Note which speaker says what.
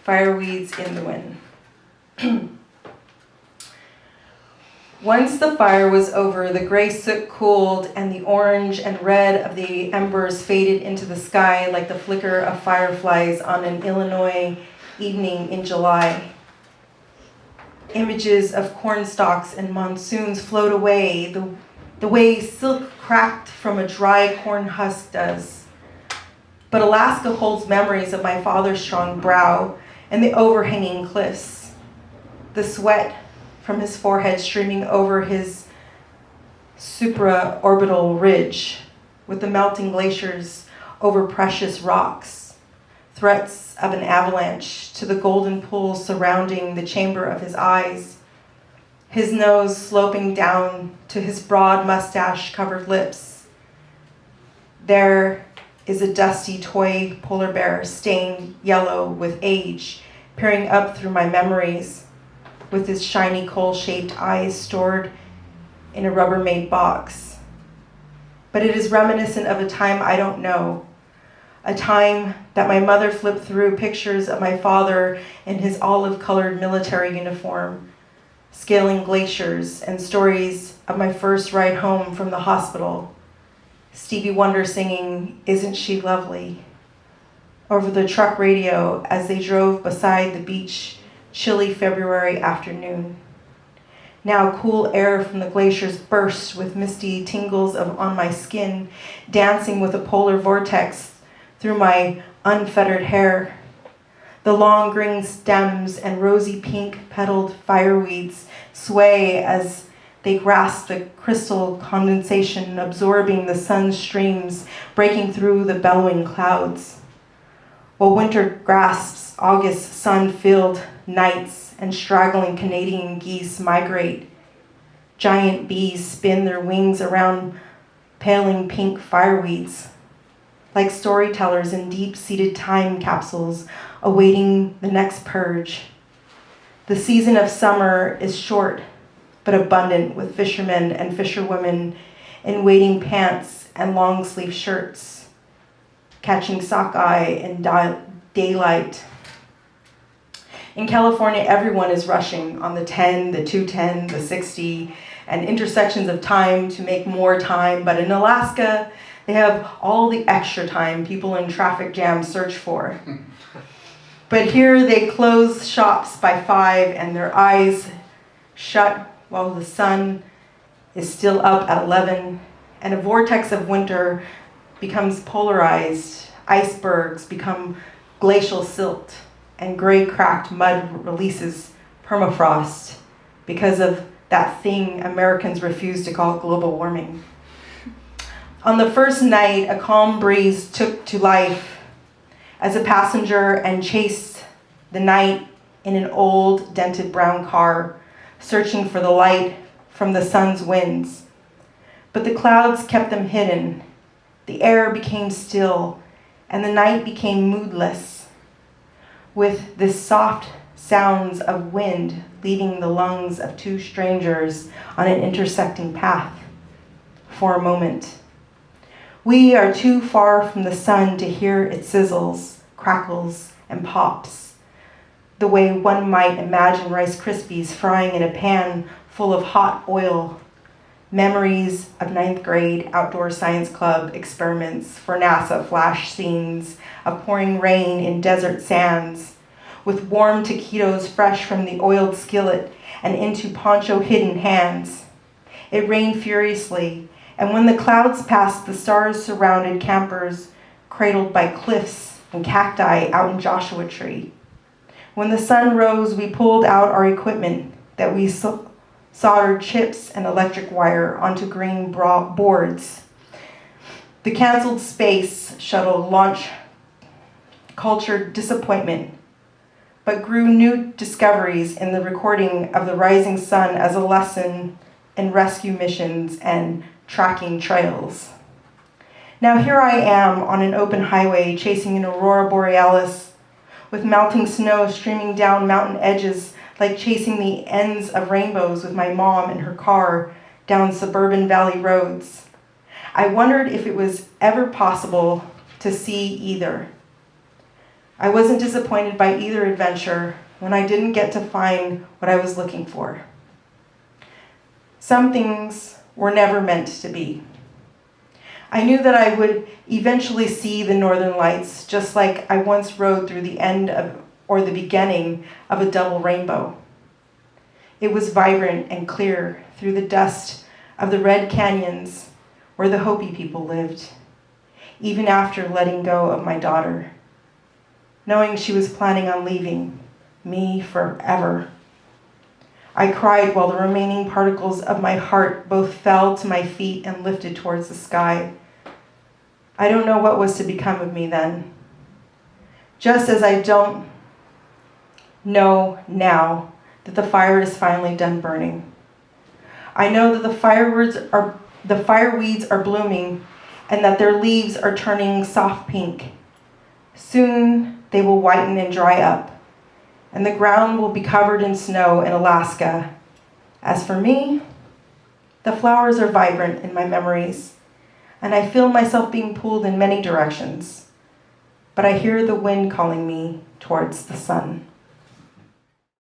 Speaker 1: Fireweeds in the wind. Once the fire was over, the gray soot cooled, and the orange and red of the embers faded into the sky like the flicker of fireflies on an Illinois evening in July. Images of corn stalks and monsoons float away, the way silk cracked from a dry corn husk does. But Alaska holds memories of my father's strong brow and the overhanging cliffs, the sweat from his forehead streaming over his supraorbital ridge, with the melting glaciers over precious rocks, threats of an avalanche to the golden pools surrounding the chamber of his eyes, his nose sloping down to his broad mustache-covered lips. There is a dusty toy polar bear stained yellow with age, peering up through my memories, with his shiny coal-shaped eyes stored in a Rubbermaid box. But it is reminiscent of a time I don't know, a time that my mother flipped through pictures of my father in his olive-colored military uniform, scaling glaciers, and stories of my first ride home from the hospital, Stevie Wonder singing "Isn't She Lovely" over the truck radio as they drove beside the beach chilly February afternoon. Now cool air from the glaciers bursts with misty tingles on my skin, dancing with a polar vortex through my unfettered hair. The long green stems and rosy pink petaled fireweeds sway as they grasp the crystal condensation, absorbing the sun's streams, breaking through the bellowing clouds. While winter grasps August sun-filled nights and straggling Canadian geese migrate, giant bees spin their wings around paling pink fireweeds, like storytellers in deep-seated time capsules awaiting the next purge. The season of summer is short but abundant, with fishermen and fisherwomen in wading pants and long-sleeve shirts, catching sockeye in daylight. In California, everyone is rushing on the 10, the 210, the 60, and intersections of time to make more time. But in Alaska, they have all the extra time people in traffic jams search for. But here they close shops by 5 and their eyes shut while the sun is still up at 11, and a vortex of winter becomes polarized. Icebergs become glacial silt, and gray cracked mud releases permafrost because of that thing Americans refuse to call global warming. On the first night, a calm breeze took to life as a passenger and chased the night in an old dented brown car, searching for the light from the sun's winds. But the clouds kept them hidden. The air became still, and the night became moodless, with the soft sounds of wind leaving the lungs of two strangers on an intersecting path for a moment. We are too far from the sun to hear it sizzles, crackles, and pops, the way one might imagine Rice Krispies frying in a pan full of hot oil. Memories of 9th grade outdoor science club experiments for NASA flash scenes of pouring rain in desert sands, with warm taquitos fresh from the oiled skillet and into poncho-hidden hands. It rained furiously, and when the clouds passed, the stars-surrounded campers cradled by cliffs and cacti out in Joshua Tree. When the sun rose, we pulled out our equipment that we soldered chips and electric wire onto green boards. The canceled space shuttle launch cultured disappointment, but grew new discoveries in the recording of the rising sun as a lesson in rescue missions and tracking trails. Now here I am on an open highway chasing an aurora borealis with melting snow streaming down mountain edges, like chasing the ends of rainbows with my mom in her car down suburban valley roads. I wondered if it was ever possible to see either. I wasn't disappointed by either adventure when I didn't get to find what I was looking for. Some things were never meant to be. I knew that I would eventually see the northern lights, just like I once rode through the end of, or the beginning of a double rainbow. It was vibrant and clear through the dust of the red canyons where the Hopi people lived, even after letting go of my daughter, knowing she was planning on leaving me forever. I cried while the remaining particles of my heart both fell to my feet and lifted towards the sky. I don't know what was to become of me then. Just as I don't know now that the fire is finally done burning. I know that the fireweeds are blooming and that their leaves are turning soft pink. Soon they will whiten and dry up, and the ground will be covered in snow in Alaska. As for me, the flowers are vibrant in my memories, and I feel myself being pulled in many directions, but I hear the wind calling me towards the sun.